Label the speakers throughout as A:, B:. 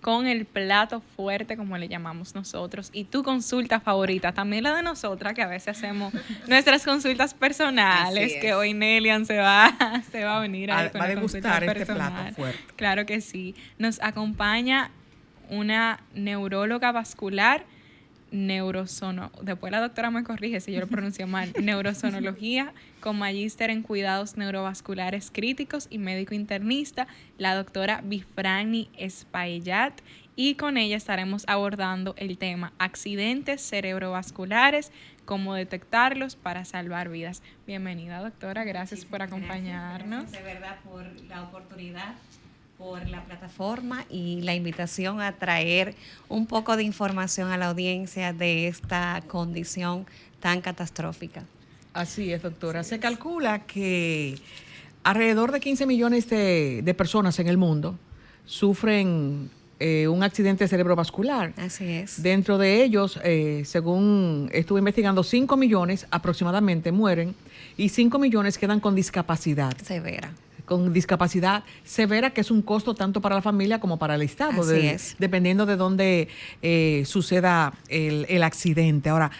A: con el plato fuerte, como le llamamos nosotros, y tu consulta favorita, también la de nosotras, que a veces hacemos nuestras consultas personales, que hoy Nelian se va a venir ahí con
B: va a
A: la consulta
B: degustar este
A: personal.
B: plato fuerte.
A: Claro que sí. Nos acompaña una neuróloga vascular, después la doctora me corrige si yo lo pronuncio mal, neurosonología, con magíster en cuidados neurovasculares críticos y médico internista, la doctora Bifrani Espaillat, y con ella estaremos abordando el tema accidentes cerebrovasculares, cómo detectarlos para salvar vidas. Bienvenida, doctora, gracias por acompañarnos.
C: Gracias, de verdad, por la oportunidad, por la plataforma y la invitación a traer un poco de información a la audiencia de esta condición tan catastrófica.
B: Así es, doctora. Se calcula que alrededor de 15 millones de personas en el mundo sufren un accidente cerebrovascular.
C: Así es.
B: Dentro de ellos, según estuve investigando, 5 millones aproximadamente mueren y 5 millones quedan con discapacidad
C: severa.
B: Con discapacidad severa, que es un costo tanto para la familia como para el Estado,
C: Así es.
B: dependiendo de dónde suceda el accidente. Ahora,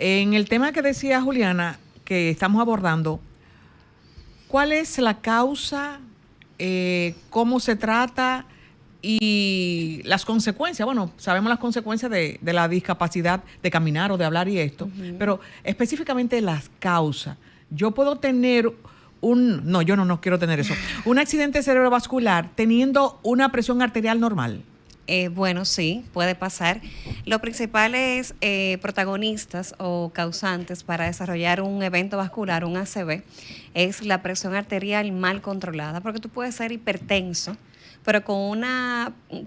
B: en el tema que decía Juliana, que estamos abordando, ¿cuál es la causa, cómo se trata y las consecuencias? Bueno, sabemos las consecuencias de la discapacidad de caminar o de hablar y esto, pero específicamente las causas. Yo puedo tener yo no quiero tener eso. Un accidente cerebrovascular teniendo una presión arterial normal.
C: Bueno, sí, puede pasar. Los principales protagonistas o causantes para desarrollar un evento vascular, un ACV, es la presión arterial mal controlada, porque tú puedes ser hipertenso, pero con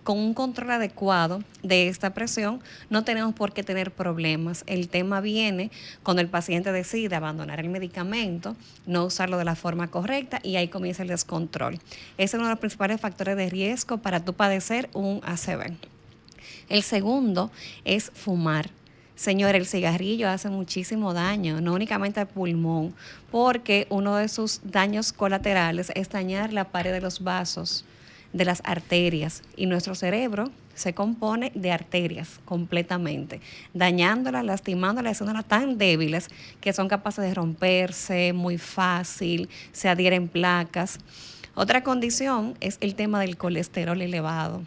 C: un control adecuado de esta presión no tenemos por qué tener problemas. El tema viene cuando el paciente decide abandonar el medicamento, no usarlo de la forma correcta, y ahí comienza el descontrol. Ese es uno de los principales factores de riesgo para tú padecer un ACV. El segundo es fumar. Señor, el cigarrillo hace muchísimo daño, no únicamente al pulmón, porque uno de sus daños colaterales es dañar la pared de los vasos, de las arterias, y nuestro cerebro se compone de arterias completamente, dañándolas, lastimándolas, haciéndolas tan débiles que son capaces de romperse muy fácil, se adhieren placas. Otra condición es el tema del colesterol elevado.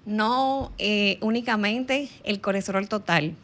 C: No únicamente el colesterol total,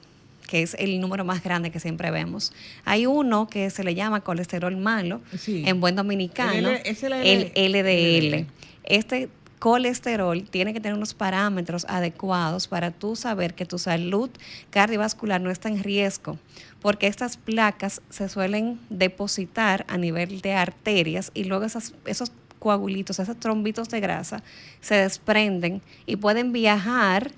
C: que es el número más grande que siempre vemos. Hay uno que se le llama colesterol malo, sí, en buen dominicano, el LDL. Este colesterol tiene que tener unos parámetros adecuados para tú saber que tu salud cardiovascular no está en riesgo, porque estas placas se suelen depositar a nivel de arterias y luego esos coagulitos, esos trombitos de grasa se desprenden y pueden viajar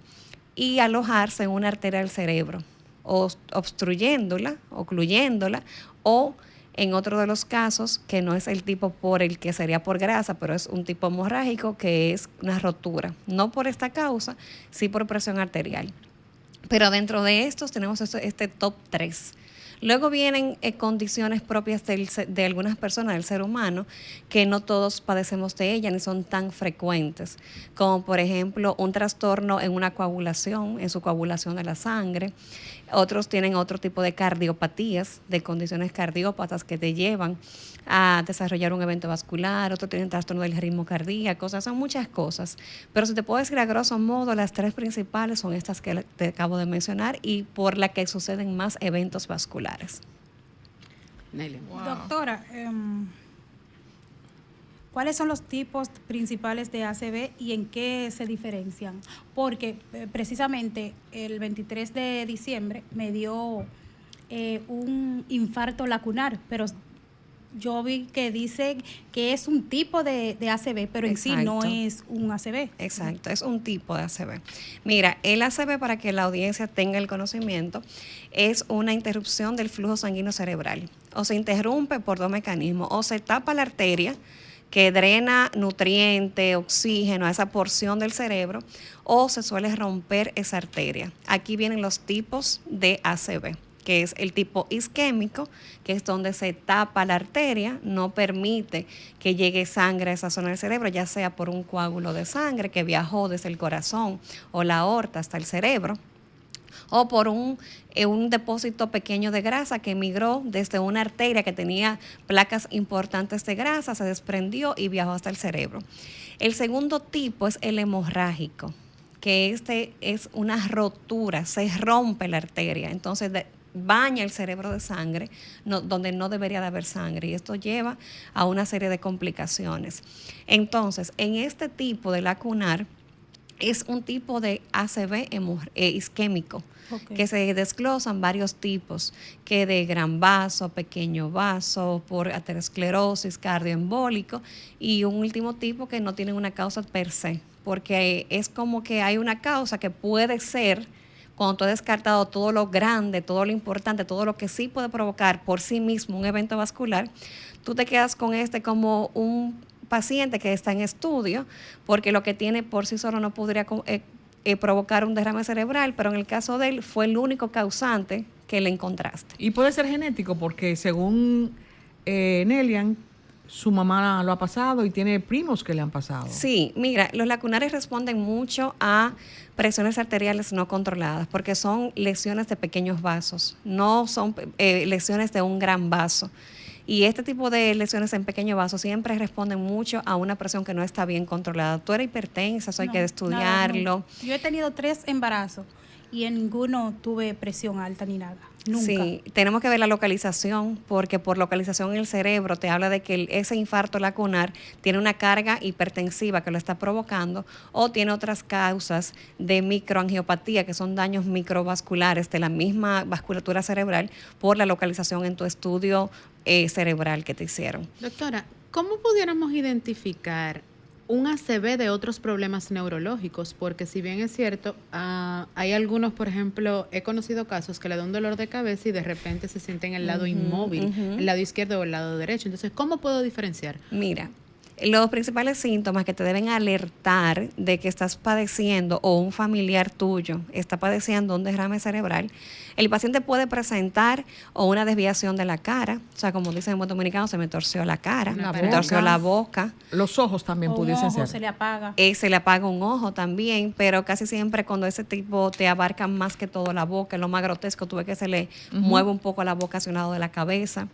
C: y alojarse en una arteria del cerebro, o obstruyéndola, ocluyéndola, o en otro de los casos, que no es el tipo por el que sería por grasa, pero es un tipo hemorrágico, que es una rotura. No por esta causa, sí por presión arterial. Pero dentro de estos tenemos este top 3. Luego vienen condiciones propias de algunas personas, del ser humano, que no todos padecemos de ellas ni son tan frecuentes, como por ejemplo un trastorno en una coagulación, en su coagulación de la sangre. Otros tienen otro tipo de cardiopatías, de condiciones cardiópatas que te llevan a desarrollar un evento vascular. Otros tienen trastorno del ritmo cardíaco. O sea, son muchas cosas. Pero si te puedo decir a grosso modo, las 3 principales son estas que te acabo de mencionar y por la que suceden más eventos vasculares.
D: Nelly.
E: Wow. Doctora, ¿cuáles son los tipos principales de ACV y en qué se diferencian? Porque precisamente el 23 de diciembre me dio un infarto lacunar, pero yo vi que dice que es un tipo de ACV, pero en sí no es un ACV.
C: Exacto, es un tipo de ACV. Mira, el ACV, para que la audiencia tenga el conocimiento, es una interrupción del flujo sanguíneo cerebral. O se interrumpe por 2 mecanismos, o se tapa la arteria que drena nutriente, oxígeno a esa porción del cerebro, o se suele romper esa arteria. Aquí vienen los tipos de ACV. que es el tipo isquémico, que es donde se tapa la arteria, no permite que llegue sangre a esa zona del cerebro, ya sea por un coágulo de sangre que viajó desde el corazón o la aorta hasta el cerebro, o por un depósito pequeño de grasa que emigró desde una arteria que tenía placas importantes de grasa, se desprendió y viajó hasta el cerebro. El segundo tipo es el hemorrágico, que este es una rotura, se rompe la arteria, entonces baña el cerebro de sangre donde no debería de haber sangre, y esto lleva a una serie de complicaciones. Entonces, en este tipo de lacunar es un tipo de ACV isquémico, que se desglosan varios tipos, que de gran vaso, pequeño vaso, por aterosclerosis, cardioembólico, y un último tipo que no tiene una causa per se, porque es como que hay una causa que puede ser, cuando tú has descartado todo lo grande, todo lo importante, todo lo que sí puede provocar por sí mismo un evento vascular, tú te quedas con como un paciente que está en estudio, porque lo que tiene por sí solo no podría provocar un derrame cerebral, pero en el caso de él fue el único causante que le encontraste.
B: Y puede ser genético, porque según Nelian, su mamá lo ha pasado y tiene primos que le han pasado.
C: Sí, mira, los lacunares responden mucho a presiones arteriales no controladas, porque son lesiones de pequeños vasos, no son lesiones de un gran vaso. Y este tipo de lesiones en pequeño vaso siempre responden mucho a una presión que no está bien controlada. Tú eres hipertensa, eso hay que estudiarlo.
E: Nada, no. Yo he tenido 3 embarazos y en ninguno tuve presión alta ni nada. Nunca.
C: Sí, tenemos que ver la localización, porque por localización en el cerebro te habla de que ese infarto lacunar tiene una carga hipertensiva que lo está provocando, o tiene otras causas de microangiopatía, que son daños microvasculares de la misma vasculatura cerebral, por la localización en tu estudio cerebral que te hicieron.
D: Doctora, ¿cómo pudiéramos identificar un ACV de otros problemas neurológicos? Porque si bien es cierto, hay algunos, por ejemplo, he conocido casos que le da un dolor de cabeza y de repente se sienten el lado inmóvil, el lado izquierdo o el lado derecho. Entonces, ¿cómo puedo diferenciar?
C: Mira, los principales síntomas que te deben alertar de que estás padeciendo o un familiar tuyo está padeciendo un derrame cerebral, el paciente puede presentar o una desviación de la cara, o sea, como dicen en buen dominicano, se me torció la cara, me torció la boca.
B: Los ojos también pudiesen ser.
E: Se le apaga.
C: Se le apaga un ojo también, pero casi siempre cuando ese tipo te abarca más que todo la boca, lo más grotesco, tú ves que se le mueve un poco la boca hacia un lado de la cabeza.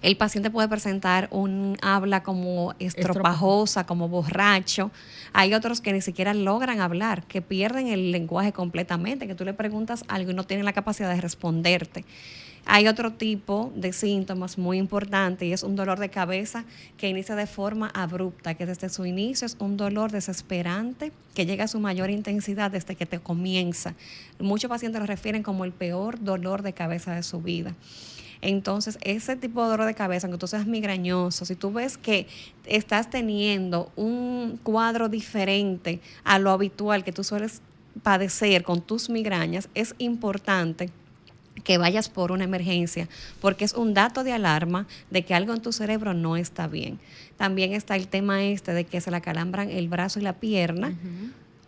C: El paciente puede presentar un habla como estropajosa, como borracho. Hay otros que ni siquiera logran hablar, que pierden el lenguaje completamente, que tú le preguntas algo y no tienen la capacidad de responderte. Hay otro tipo de síntomas muy importante y es un dolor de cabeza que inicia de forma abrupta, que desde su inicio es un dolor desesperante que llega a su mayor intensidad desde que te comienza. Muchos pacientes lo refieren como el peor dolor de cabeza de su vida. Entonces, ese tipo de dolor de cabeza, aunque tú seas migrañoso, si tú ves que estás teniendo un cuadro diferente a lo habitual que tú sueles padecer con tus migrañas, es importante que vayas por una emergencia, porque es un dato de alarma de que algo en tu cerebro no está bien. También está el tema de que se le acalambran el brazo y la pierna,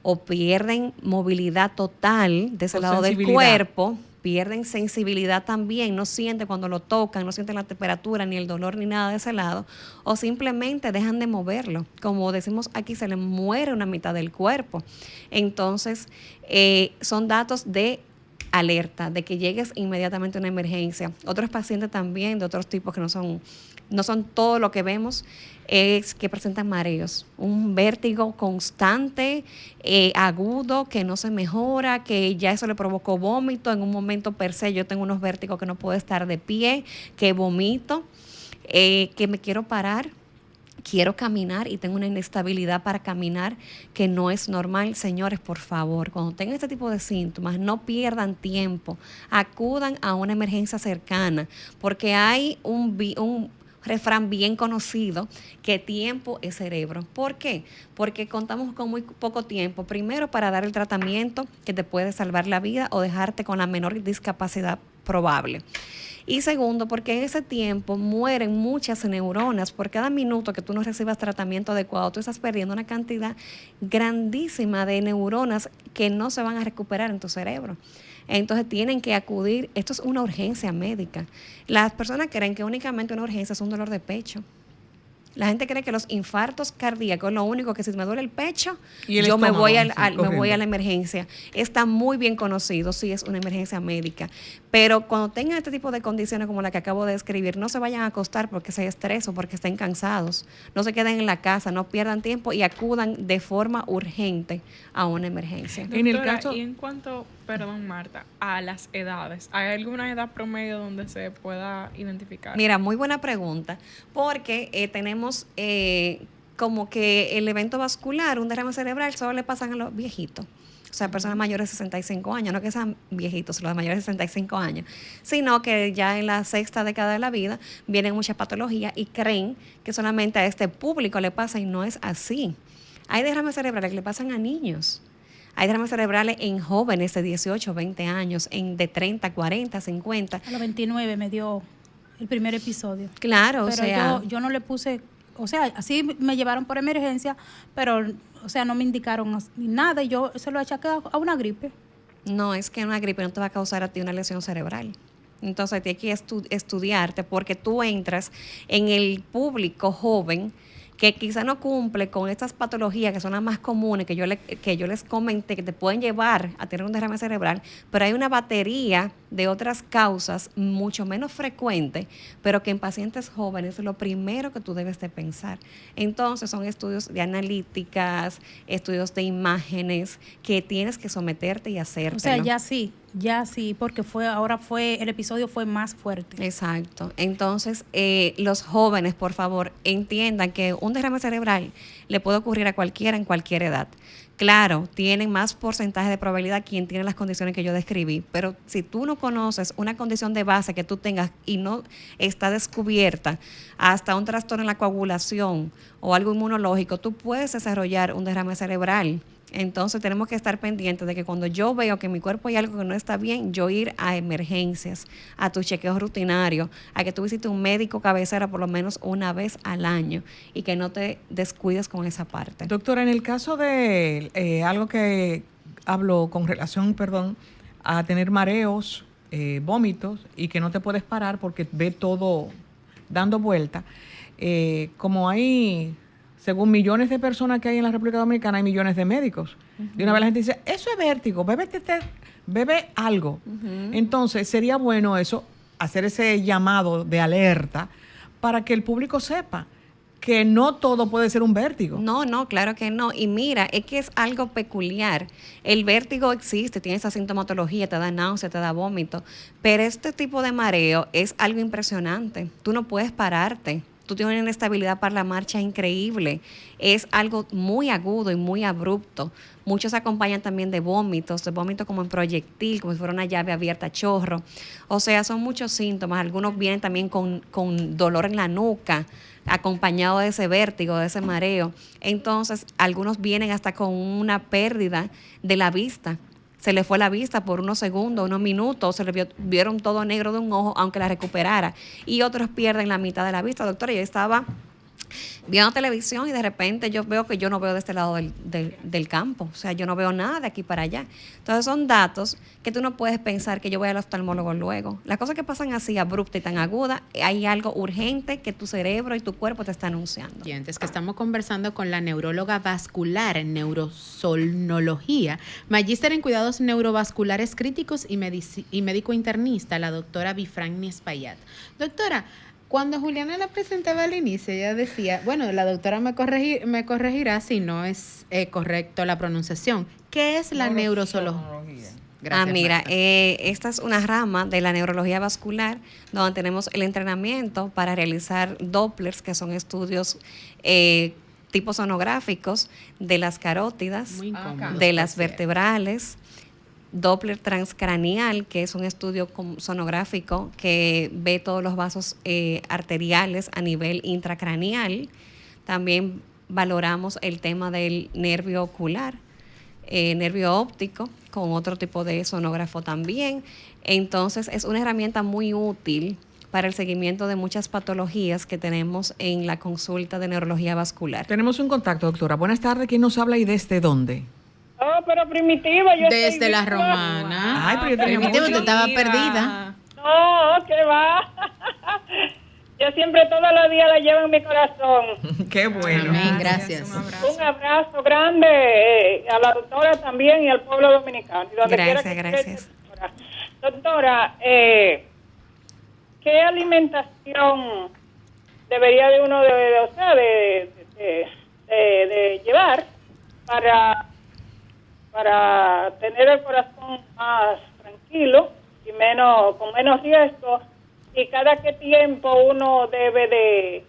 C: o pierden movilidad total de ese lado del cuerpo, pierden sensibilidad también, no sienten cuando lo tocan, no sienten la temperatura, ni el dolor, ni nada de ese lado, o simplemente dejan de moverlo. Como decimos aquí, se le muere una mitad del cuerpo. Entonces, son datos de alerta, de que llegues inmediatamente a una emergencia. Otros pacientes también de otros tipos que no son todo lo que vemos, es que presentan mareos, un vértigo constante, agudo, que no se mejora, que ya eso le provocó vómito. En un momento per se yo tengo unos vértigos que no puedo estar de pie, que vomito, que me quiero parar, quiero caminar y tengo una inestabilidad para caminar que no es normal. Señores, por favor, cuando tengan este tipo de síntomas, no pierdan tiempo, acudan a una emergencia cercana, porque hay un refrán bien conocido, que tiempo es cerebro. ¿Por qué? Porque contamos con muy poco tiempo, primero para dar el tratamiento que te puede salvar la vida o dejarte con la menor discapacidad probable. Y segundo, porque en ese tiempo mueren muchas neuronas. Por cada minuto que tú no recibas tratamiento adecuado, tú estás perdiendo una cantidad grandísima de neuronas que no se van a recuperar en tu cerebro. Entonces tienen que acudir, esto es una urgencia médica. Las personas creen que únicamente una urgencia es un dolor de pecho. La gente cree que los infartos cardíacos, lo único que si me duele el pecho,
B: Y el
C: yo me voy,
B: estómago,
C: me voy a
B: corriendo.
C: la emergencia. Está muy bien conocido, sí es una emergencia médica. Pero cuando tengan este tipo de condiciones como la que acabo de describir, no se vayan a acostar porque se estresan, porque estén cansados. No se queden en la casa, no pierdan tiempo y acudan de forma urgente a una emergencia.
B: En el
A: Doctora,
B: caso-
A: y en cuanto, perdón Marta, a las edades, ¿hay alguna edad promedio donde se pueda identificar?
C: Mira, muy buena pregunta, porque tenemos como que el evento vascular, un derrame cerebral, solo le pasan a los viejitos. O sea, personas mayores de 65 años, no que sean viejitos, los de mayores de 65 años, sino que ya en la sexta década de la vida vienen muchas patologías y creen que solamente a este público le pasa y no es así. Hay derrames cerebrales que le pasan a niños. Hay derrames cerebrales en jóvenes de 18, 20 años, de 30, 40, 50.
E: A los 29 me dio el primer episodio.
C: Claro,
E: Pero
C: o sea,
E: yo no le puse, o sea, así me llevaron por emergencia, pero, o sea, no me indicaron ni nada y yo se lo achaqué a una gripe.
C: no, es que una gripe no te va a causar a ti una lesión cerebral. Entonces tienes que estudiarte porque tú entras en el público joven que quizá no cumple con estas patologías que son las más comunes que yo les comenté que te pueden llevar a tener un derrame cerebral, pero hay una batería de otras causas mucho menos frecuentes, pero que en pacientes jóvenes es lo primero que tú debes de pensar. Entonces son estudios de analíticas, estudios de imágenes que tienes que someterte y hacértelo.
E: O sea, ya sí, porque el episodio fue más fuerte.
C: Exacto. Entonces, los jóvenes, por favor, entiendan que un derrame cerebral le puede ocurrir a cualquiera en cualquier edad. Claro, tienen más porcentaje de probabilidad quien tiene las condiciones que yo describí, pero si tú no conoces una condición de base que tú tengas y no está descubierta, hasta un trastorno en la coagulación o algo inmunológico, tú puedes desarrollar un derrame cerebral. Entonces tenemos que estar pendientes de que cuando yo veo que en mi cuerpo hay algo que no está bien, yo ir a emergencias, a tus chequeos rutinarios, a que tú visites un médico cabecera por lo menos una vez al año y que no te descuides con esa parte.
B: Doctora, en el caso de algo que hablo con relación, a tener mareos, vómitos y que no te puedes parar porque ve todo dando vuelta, como hay, según millones de personas que hay en la República Dominicana, hay millones de médicos. De una vez la gente dice, eso es vértigo, bebe algo. Entonces, sería bueno eso, hacer ese llamado de alerta para que el público sepa que no todo puede ser un vértigo.
C: No, claro que no. Y mira, es que es algo peculiar. El vértigo existe, tiene esa sintomatología, te da náusea, te da vómito, pero este tipo de mareo es algo impresionante. Tú no puedes pararte. Tú tienes una inestabilidad para la marcha increíble. Es algo muy agudo y muy abrupto. Muchos acompañan también de vómitos como en proyectil, como si fuera una llave abierta a chorro. O sea, son muchos síntomas. Algunos vienen también con dolor en la nuca, acompañado de ese vértigo, de ese mareo. Entonces, algunos vienen hasta con una pérdida de la vista. Se le fue la vista por unos segundos, unos minutos, se le vieron todo negro de un ojo, aunque la recuperara. Y otros pierden la mitad de la vista. Doctora, yo estaba viendo televisión y de repente yo veo que yo no veo de este lado del campo. O sea, yo no veo nada de aquí para allá. Entonces son datos que tú no puedes pensar que yo voy al oftalmólogo luego. Las cosas que pasan así, abruptas y tan agudas, hay algo urgente que tu cerebro y tu cuerpo te está anunciando.
D: Y antes que estamos conversando con la neuróloga vascular en neurosomnología, magíster en cuidados neurovasculares críticos y médico internista, la doctora Bifragni Espaillat. Doctora, cuando Juliana la presentaba al inicio, ella decía, bueno, la doctora me corregirá si no es correcto la pronunciación. ¿Qué es la neurozoología? Gracias,
C: Mira,
D: Marta.
C: esta es una rama de la neurología vascular donde tenemos el entrenamiento para realizar Dopplers, que son estudios tipo sonográficos de las carótidas,
D: Muy incómodo,
C: de las
D: por cierto.
C: vertebrales, Doppler transcranial, que es un estudio sonográfico que ve todos los vasos arteriales a nivel intracraneal. También valoramos el tema del nervio ocular, nervio óptico, con otro tipo de sonógrafo también. Entonces, es una herramienta muy útil para el seguimiento de muchas patologías que tenemos en la consulta de neurología vascular.
B: Tenemos un contacto, doctora. Buenas tardes. ¿Quién nos habla y desde dónde?
F: Oh, pero Primitiva, yo
D: Desde
F: estoy
D: la
F: viva.
D: romana.
B: Ay, pero yo tenía
D: Primitivo,
B: mucho.
D: tú estabas perdida.
F: No, ¿qué va? Yo siempre todos los días la llevo en mi corazón.
B: Qué bueno.
D: Amén, gracias.
A: Un abrazo.
F: Un abrazo grande a la doctora también y al pueblo dominicano. Y donde
C: Gracias,
F: quiera que
C: gracias.
F: esté, doctora. Doctora, ¿qué alimentación debería de uno de llevar para tener el corazón más tranquilo y con menos riesgo? Y cada qué tiempo uno debe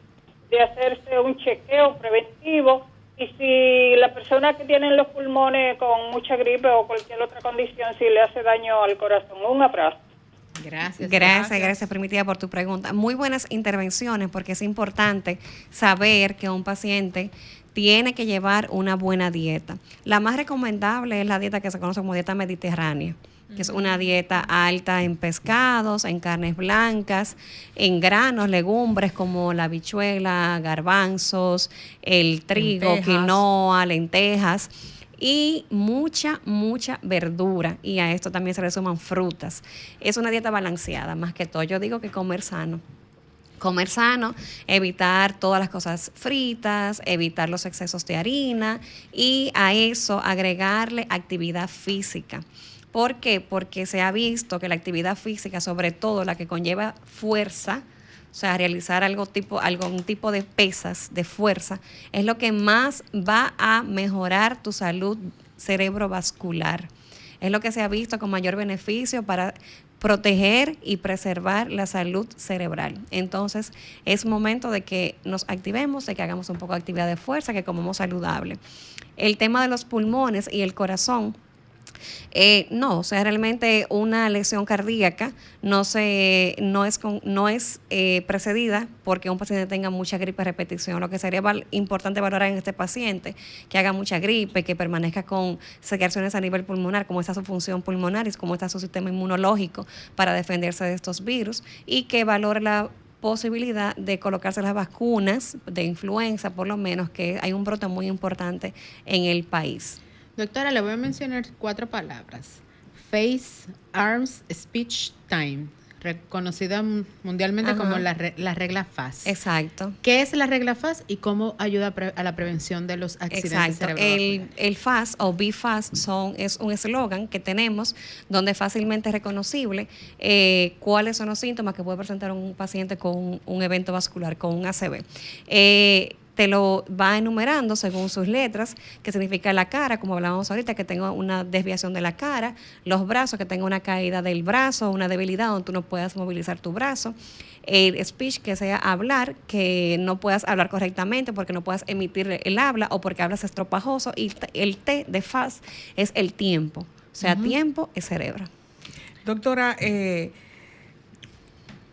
F: de hacerse un chequeo preventivo, y si la persona que tiene los pulmones con mucha gripe o cualquier otra condición, si le hace daño al corazón. Un abrazo.
C: Gracias, Primitiva, por tu pregunta. Muy buenas intervenciones, porque es importante saber que un paciente tiene que llevar una buena dieta. La más recomendable es la dieta que se conoce como dieta mediterránea, que es una dieta alta en pescados, en carnes blancas, en granos, legumbres como la habichuela, garbanzos, el trigo,
B: Lentejas.
C: quinoa, lentejas, y mucha verdura, y a esto también se le suman frutas. Es una dieta balanceada, más que todo. Yo digo que comer sano. Comer sano, evitar todas las cosas fritas, evitar los excesos de harina, y a eso agregarle actividad física. ¿Por qué? Porque se ha visto que la actividad física, sobre todo la que conlleva fuerza, o sea, realizar algún tipo de pesas de fuerza, es lo que más va a mejorar tu salud cerebrovascular. Es lo que se ha visto con mayor beneficio para proteger y preservar la salud cerebral. Entonces, es momento de que nos activemos, de que hagamos un poco de actividad de fuerza, que comamos saludable. El tema de los pulmones y el corazón, no, o sea, realmente una lesión cardíaca no es precedida porque un paciente tenga mucha gripe a repetición. Lo que sería importante valorar en este paciente, que haga mucha gripe, que permanezca con secreciones a nivel pulmonar, cómo está su función pulmonar y cómo está su sistema inmunológico para defenderse de estos virus, y que valore la posibilidad de colocarse las vacunas de influenza, por lo menos, que hay un brote muy importante en el país.
D: Doctora, le voy a mencionar 4 palabras. Face, Arms, Speech, Time, reconocida mundialmente como la regla FAS.
C: Exacto.
D: ¿Qué es la regla FAS y cómo ayuda a la prevención de los accidentes cerebrovasculares?
C: El FAS o BFAS es un eslogan que tenemos donde fácilmente es reconocible cuáles son los síntomas que puede presentar un paciente con un evento vascular, con un ACV. Te lo va enumerando según sus letras, que significa la cara, como hablábamos ahorita, que tenga una desviación de la cara, los brazos, que tenga una caída del brazo, una debilidad donde tú no puedas movilizar tu brazo, el speech, que sea hablar, que no puedas hablar correctamente porque no puedas emitir el habla o porque hablas estropajoso, y el T de FAS es el tiempo, o sea, tiempo es cerebro.
B: Doctora,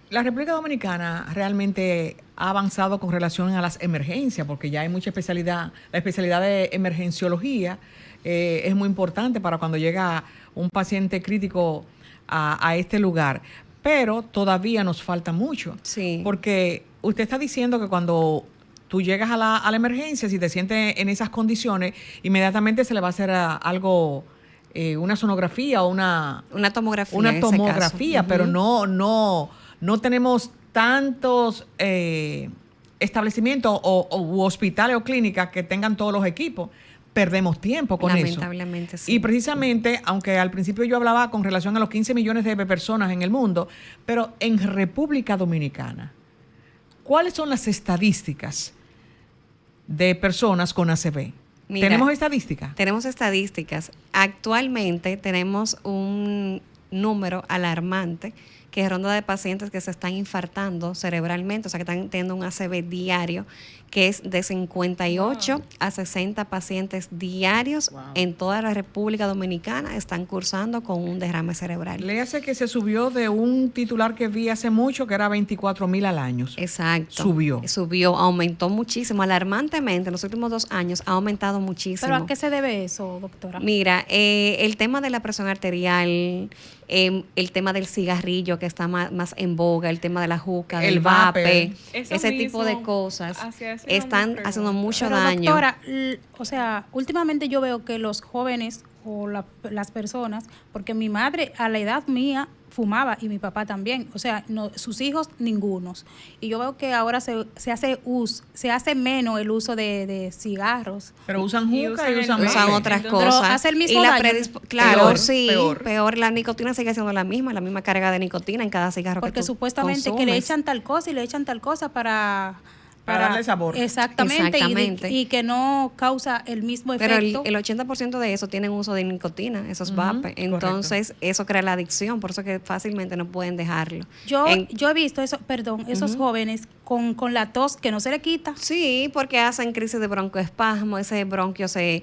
B: la República Dominicana realmente ha avanzado con relación a las emergencias, porque ya hay mucha especialidad. La especialidad de emergenciología es muy importante para cuando llega un paciente crítico a este lugar. Pero todavía nos falta mucho. Sí. Porque usted está diciendo que cuando tú llegas a la emergencia, si te sientes en esas condiciones, inmediatamente se le va a hacer algo, una sonografía o una tomografía. Una tomografía, pero no tenemos tantos establecimientos u hospitales o clínicas que tengan todos los equipos. Perdemos tiempo con eso.
C: Lamentablemente, sí.
B: Y precisamente, aunque al principio yo hablaba con relación a los 15 millones de personas en el mundo, pero en República Dominicana, ¿cuáles son las estadísticas de personas con ACV?
C: Mira,
B: ¿Tenemos estadísticas?
C: Tenemos estadísticas. Actualmente tenemos un número alarmante que ronda de pacientes que se están infartando cerebralmente, o sea, que están teniendo un ACV diario, que es de 58 a 60 pacientes diarios en toda la República Dominicana están cursando con un derrame cerebral.
B: Le hace que se subió de un titular que vi hace mucho, que era 24,000 al año.
C: Exacto.
B: Subió,
C: aumentó muchísimo, alarmantemente. En los últimos 2 años ha aumentado muchísimo.
E: ¿Pero a qué se debe eso, doctora?
C: Mira, el tema de la presión arterial, el tema del cigarrillo que está más en boga, el tema de la juca,
B: El
C: del vape,
B: vape.
A: Eso
C: ese
A: mismo,
C: tipo de cosas
A: hacia eso
C: están
A: iba mi
C: haciendo
A: pregunta.
C: mucho
E: Pero,
C: daño.
E: doctora, o sea, últimamente yo veo que los jóvenes o las personas, porque mi madre a la edad mía fumaba y mi papá también, o sea, no, sus hijos ningunos. Y yo veo que ahora se hace menos el uso de cigarros.
B: Pero usan
A: Y
B: juca y
A: usan
B: usan
A: el
C: Usan
B: vape.
C: otras
A: Entonces,
C: cosas.
E: pero hace el mismo
C: y la
E: daño.
C: claro,
B: Peor,
C: sí,
B: peor.
C: peor. La nicotina sigue siendo la misma carga de nicotina en cada cigarro
E: Porque
C: que tú
E: supuestamente que le
C: consumes.
E: echan tal cosa y le echan tal cosa para
B: darle sabor.
E: Exactamente,
C: Exactamente.
E: Y que no causa el mismo
C: Pero
E: efecto.
C: el 80% de eso tienen uso de nicotina, esos
B: Ujú,
C: vapes. Entonces, eso crea la adicción, por eso que fácilmente no pueden dejarlo.
E: Yo he visto eso, esos jóvenes con la tos que no se le quita.
C: Sí, porque hacen crisis de broncoespasmo, ese bronquio se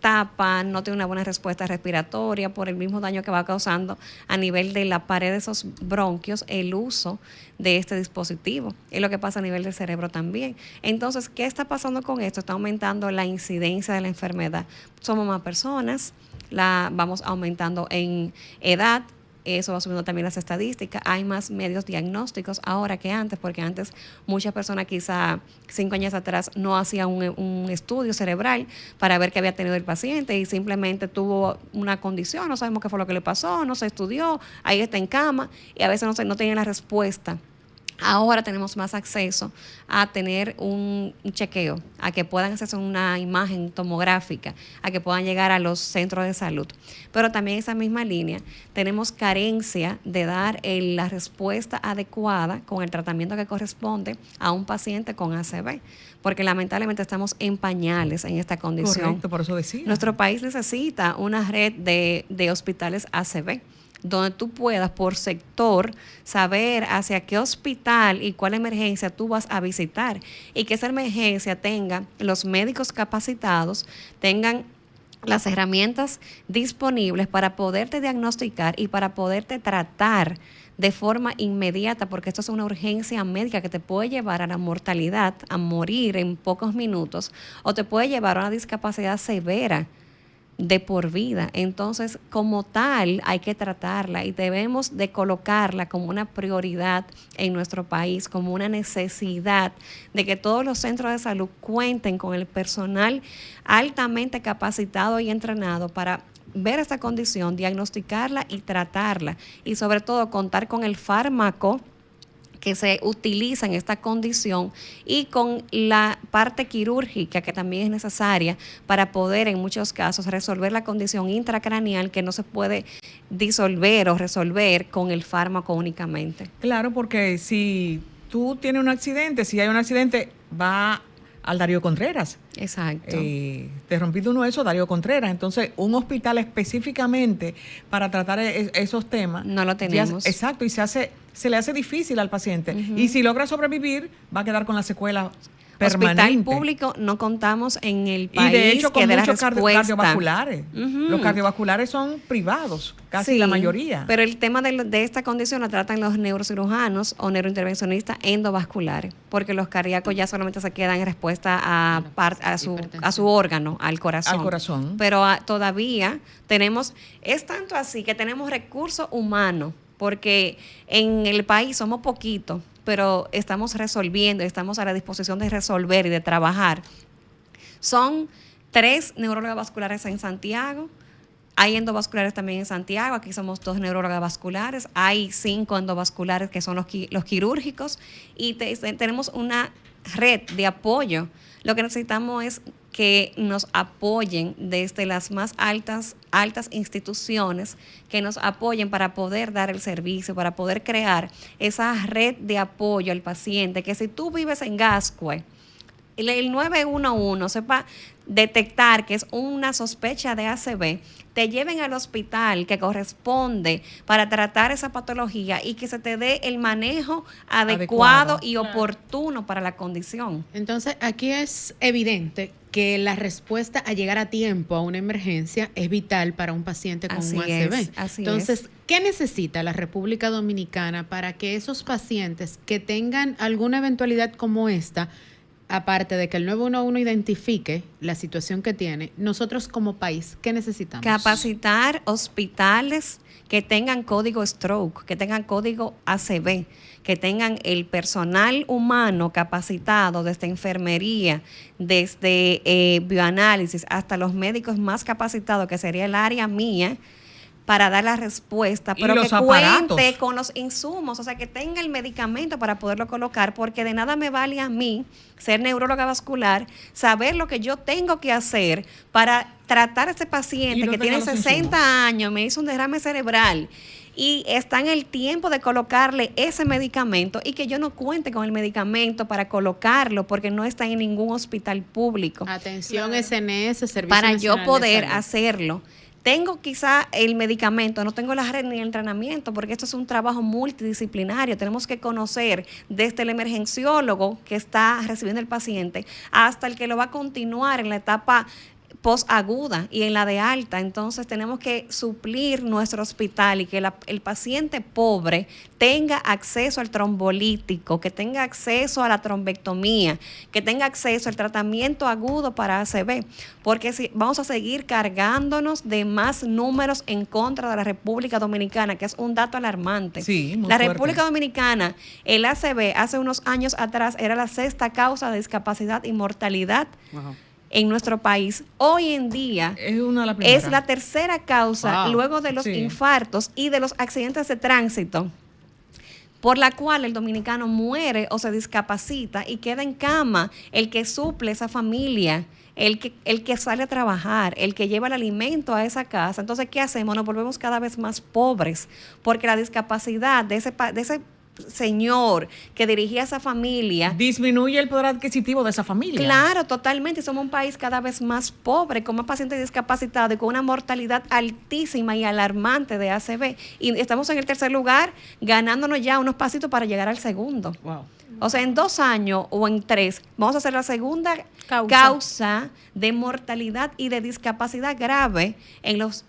C: tapa, no tiene una buena respuesta respiratoria por el mismo daño que va causando a nivel de la pared de esos bronquios el uso de este dispositivo. Es lo que pasa a nivel del cerebro también. Entonces, ¿qué está pasando con esto? Está aumentando la incidencia de la enfermedad. Somos más personas, la vamos aumentando en edad. Eso va subiendo también las estadísticas. Hay más medios diagnósticos ahora que antes, porque antes muchas personas quizá 5 años atrás no hacían un estudio cerebral para ver qué había tenido el paciente y simplemente tuvo una condición, no sabemos qué fue lo que le pasó, no se estudió, ahí está en cama y a veces no tenían la respuesta. Ahora tenemos más acceso a tener un chequeo, a que puedan hacerse una imagen tomográfica, a que puedan llegar a los centros de salud. Pero también esa misma línea, tenemos carencia de dar la respuesta adecuada con el tratamiento que corresponde a un paciente con ACV, porque lamentablemente estamos en pañales en esta condición.
B: Correcto, por eso decía.
C: Nuestro país necesita una red de hospitales ACV, donde tú puedas por sector saber hacia qué hospital y cuál emergencia tú vas a visitar y que esa emergencia tenga los médicos capacitados, tengan las herramientas disponibles para poderte diagnosticar y para poderte tratar de forma inmediata, porque esto es una urgencia médica que te puede llevar a la mortalidad, a morir en pocos minutos, o te puede llevar a una discapacidad severa de por vida. Entonces, como tal, hay que tratarla y debemos de colocarla como una prioridad en nuestro país, como una necesidad de que todos los centros de salud cuenten con el personal altamente capacitado y entrenado para ver esta condición, diagnosticarla y tratarla, y sobre todo contar con el fármaco que se utiliza en esta condición y con la parte quirúrgica que también es necesaria para poder en muchos casos resolver la condición intracraneal que no se puede disolver o resolver con el fármaco únicamente.
B: Claro, porque si tú tienes un accidente, si hay un accidente, va al Darío Contreras.
C: Exacto.
B: Te rompiste uno de esos, Darío Contreras. Entonces, un hospital específicamente para tratar esos temas.
C: No lo tenemos.
B: Exacto, y se le hace difícil al paciente. Y si logra sobrevivir, va a quedar con la secuela permanente.
C: Hospital público no contamos en el país.
B: Y de hecho, con
C: que dé la
B: muchos
C: respuesta.
B: cardiovasculares.
C: Ujú.
B: Los cardiovasculares son privados, casi
C: Sí,
B: la mayoría.
C: Pero el tema de esta condición la tratan los neurocirujanos o neurointervencionistas endovasculares, porque los cardíacos ya solamente se quedan en respuesta a su órgano, al corazón.
B: Al corazón.
C: Pero todavía tenemos, es tanto así que tenemos recursos humanos, porque en el país somos poquitos, pero estamos resolviendo, estamos a la disposición de resolver y de trabajar. Son 3 neurólogos vasculares en Santiago. Hay endovasculares también en Santiago, aquí somos 2 neurólogas vasculares, hay 5 endovasculares que son los quirúrgicos y tenemos una red de apoyo. Lo que necesitamos es que nos apoyen desde las más altas instituciones, que nos apoyen para poder dar el servicio, para poder crear esa red de apoyo al paciente, que si tú vives en Gascue, el 911 sepa detectar que es una sospecha de ACV, te lleven al hospital que corresponde para tratar esa patología y que se te dé el manejo adecuado y oportuno para la condición.
D: Entonces, aquí es evidente que la respuesta a llegar a tiempo a una emergencia es vital para un paciente con un ACV. Entonces, ¿qué necesita la República Dominicana para que esos pacientes que tengan alguna eventualidad como esta aparte de que el 911 identifique la situación que tiene, nosotros como país, ¿qué necesitamos?
C: Capacitar hospitales que tengan código stroke, que tengan código ACV, que tengan el personal humano capacitado desde enfermería, desde bioanálisis, hasta los médicos más capacitados, que sería el área mía, para dar la respuesta,
B: Y
C: pero
B: los
C: que
B: aparatos.
C: cuente con los insumos, o sea, que tenga el medicamento para poderlo colocar, porque de nada me vale a mí ser neuróloga vascular, saber lo que yo tengo que hacer para tratar a este
B: Y
C: paciente
B: no
C: que
B: tenga
C: tiene
B: los
C: 60
B: insumos.
C: años, me hizo un derrame cerebral y está en el tiempo de colocarle ese medicamento y que yo no cuente con el medicamento para colocarlo porque no está en ningún hospital público.
D: Atención SNS, Servicio
C: Para
D: Nacional
C: yo
D: de
C: poder
D: Salud.
C: hacerlo. Tengo quizá el medicamento, no tengo la red ni el entrenamiento, porque esto es un trabajo multidisciplinario. Tenemos que conocer desde el emergenciólogo que está recibiendo el paciente hasta el que lo va a continuar en la etapa posaguda y en la de alta. Entonces tenemos que suplir nuestro hospital y que el paciente pobre tenga acceso al trombolítico, que tenga acceso a la trombectomía, que tenga acceso al tratamiento agudo para ACV, porque si vamos a seguir cargándonos de más números en contra de la República Dominicana, que es un dato alarmante.
B: Sí, muy
C: La
B: fuerte.
C: República Dominicana, el ACV hace unos años atrás era la 6ª causa de discapacidad y mortalidad en nuestro país. Hoy en día
B: Es una de las primeras.
C: es la 3ª causa,
B: Wow.
C: luego de los
B: Sí.
C: infartos y de los accidentes de tránsito, por la cual el dominicano muere o se discapacita y queda en cama el que suple esa familia, el que sale a trabajar, el que lleva el alimento a esa casa. Entonces, ¿qué hacemos? Nos volvemos cada vez más pobres, porque la discapacidad de ese señor que dirigía esa familia
B: Disminuye el poder adquisitivo de esa familia.
C: Claro, totalmente. Somos un país cada vez más pobre, con más pacientes discapacitados y con una mortalidad altísima y alarmante de ACV. Y estamos en el 3er lugar, ganándonos ya unos pasitos para llegar al segundo.
B: Wow.
C: O sea, en 2 años o en 3, vamos a ser la segunda
E: Causa.
C: causa de mortalidad y de discapacidad grave en los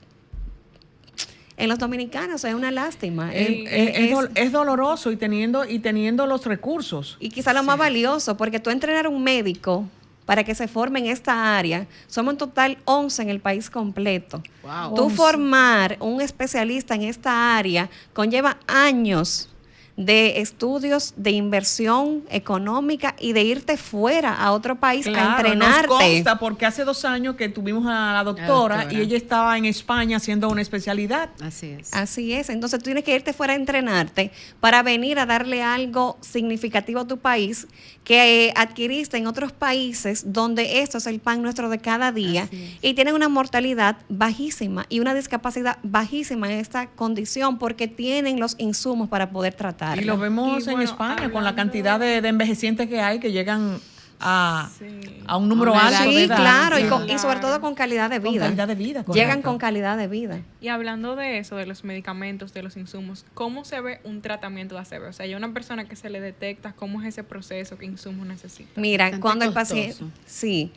C: dominicanos. Es una lástima.
B: Es doloroso y teniendo los recursos.
C: Y quizá lo más valioso, porque tú entrenar a un médico para que se forme en esta área, somos en total 11 en el país completo.
D: Wow.
C: Tú formar un especialista en esta área conlleva años de estudios, de inversión económica y de irte fuera a otro país a
B: Claro,
C: entrenarte.
B: nos consta porque hace 2 años que tuvimos a la doctora
D: doctora.
B: y ella estaba en España haciendo una especialidad.
D: Así es.
C: Así es, entonces tú tienes que irte fuera a entrenarte para venir a darle algo significativo a tu país que adquiriste en otros países donde esto es el pan nuestro de cada día
D: Así es.
C: y tienen una mortalidad bajísima y una discapacidad bajísima en esta condición porque tienen los insumos para poder tratarla.
B: Y lo vemos
A: Y
B: en
A: bueno,
B: España con la
A: hablando-
B: cantidad de envejecientes que hay que llegan a
A: Sí.
B: un número
D: Una
B: alto
D: edad-
B: de
C: Sí,
B: edad.
C: claro,
A: Claro.
C: y sobre todo con calidad de
B: Con
C: vida.
B: calidad de vida,
C: Llegan
B: correcto.
C: con calidad de vida.
A: Y hablando de eso, de los medicamentos, de los insumos, ¿cómo se ve un tratamiento de ACV? O sea, hay una persona que se le detecta, ¿cómo es ese proceso? ¿Qué insumos necesita?
C: Mira,
D: Bastante
C: cuando el
D: costoso.
C: paciente... Sí.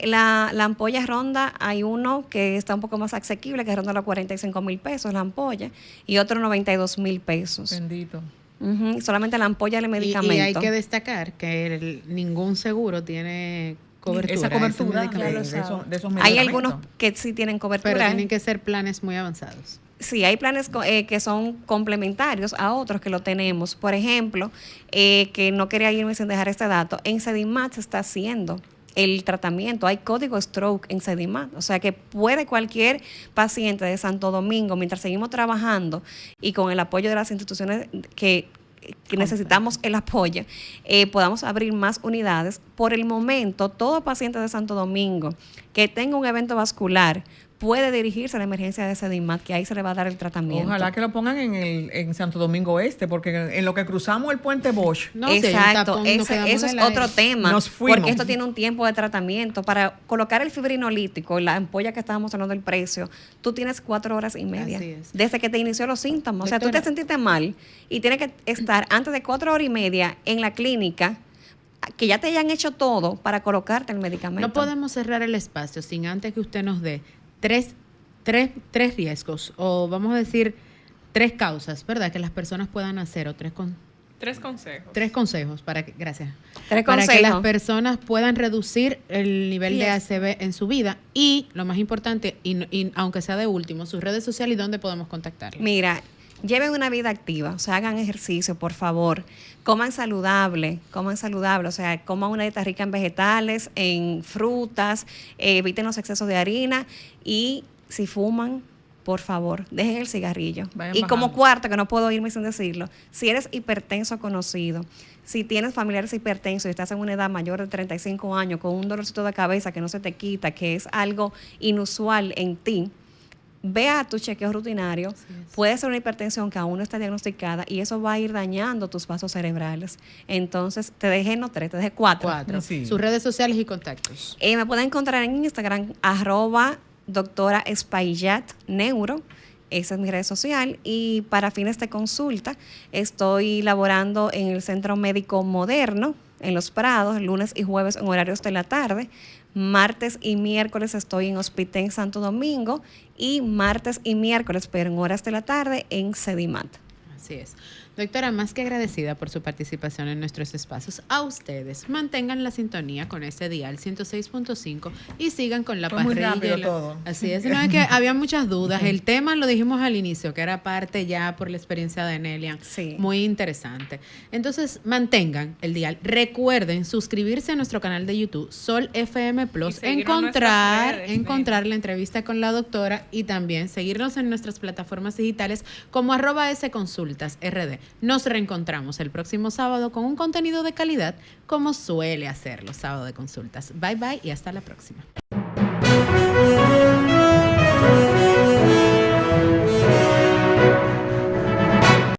C: La ampolla ronda, hay uno que está un poco más asequible, que ronda los 45,000 pesos la ampolla, y otro 92,000 pesos.
B: Bendito.
C: Ujú, solamente la ampolla del
D: Y
C: medicamento.
D: hay que destacar que ningún seguro tiene cobertura.
B: Esa
D: a ese
B: cobertura de,
D: medicamento.
B: de esos
C: Hay
B: medicamentos.
C: algunos que sí tienen cobertura.
D: Pero tienen que ser planes muy avanzados.
C: Sí, hay planes que son complementarios a otros que lo tenemos. Por ejemplo, que no quería irme sin dejar este dato, en Sedimat se está haciendo el tratamiento. Hay código stroke en Sedimat. O sea que puede cualquier paciente de Santo Domingo, mientras seguimos trabajando y con el apoyo de las instituciones que necesitamos el apoyo, podamos abrir más unidades. Por el momento, todo paciente de Santo Domingo que tenga un evento vascular puede dirigirse a la emergencia de Sedimat, que ahí se le va a dar el tratamiento.
B: Ojalá que lo pongan en Santo Domingo Este, porque en lo que cruzamos el puente Bosch,
D: No, si hay un
C: Exacto,
D: tapón, nos quedamos
C: eso es
D: del aire.
C: otro tema,
B: Nos fuimos.
C: porque esto tiene un tiempo de tratamiento. Para colocar el fibrinolítico, la ampolla que estábamos hablando del precio, tú tienes 4 horas y media,
D: Así es.
C: desde que te inició los síntomas. O sea, tú te
D: Doctora.
C: sentiste mal y tienes que estar antes de 4 horas y media en la clínica, que ya te hayan hecho todo para colocarte el medicamento.
D: No podemos cerrar el espacio sin antes que usted nos dé tres riesgos, o vamos a decir 3 causas, ¿verdad? Que las personas puedan hacer, o 3
A: 3 consejos.
D: 3 consejos para que, gracias.
C: 3
D: Para que
C: consejos.
D: las personas puedan reducir el nivel de
E: Yes.
D: ACV en su vida y, lo más importante, y aunque sea de último, sus redes sociales y dónde podemos contactarlos.
C: Mira, lleven una vida activa, o sea, hagan ejercicio, por favor. Coman saludable, o sea, coman una dieta rica en vegetales, en frutas, eviten los excesos de harina y si fuman, por favor, dejen el cigarrillo.
B: Vayan
C: Y como
B: bajando.
C: cuarto, que no puedo irme sin decirlo, si eres hipertenso conocido, si tienes familiares hipertensos y estás en una edad mayor de 35 años con un dolorcito de cabeza que no se te quita, que es algo inusual en ti, ve a tu chequeo rutinario. Puede ser una hipertensión que aún no está diagnosticada y eso va a ir dañando tus vasos cerebrales. Entonces, te dejé no 3, te dejé 4.
D: 4.
B: Sí.
D: Sus redes sociales y contactos.
C: Me pueden encontrar en Instagram, @doctora Espaillat Neuro. Esa es mi red social. Y para fines de consulta, estoy laborando en el Centro Médico Moderno, en Los Prados, lunes y jueves en horarios de la tarde. Martes y miércoles estoy en Hospital en Santo Domingo. Y martes y miércoles, pero en horas de la tarde, en Sedimat.
D: Así es. Doctora, más que agradecida por su participación en nuestros espacios, a ustedes mantengan la sintonía con este dial 106.5 y sigan con la
B: Fue muy
D: parrilla.
B: rápido
D: y la-
B: todo.
D: Así es, no es que había muchas dudas. El tema lo dijimos al inicio, que era parte ya por la experiencia de Nelia.
C: Sí.
D: Muy interesante. Entonces, mantengan el dial. Recuerden suscribirse a nuestro canal de YouTube, Sol FM Plus,
A: Y seguirnos en nuestras redes,
D: encontrar la entrevista con la doctora y también seguirnos en nuestras plataformas digitales como @sconsultasrd. Nos reencontramos el próximo sábado con un contenido de calidad como suele hacer los sábados de consultas. Bye bye y hasta la próxima.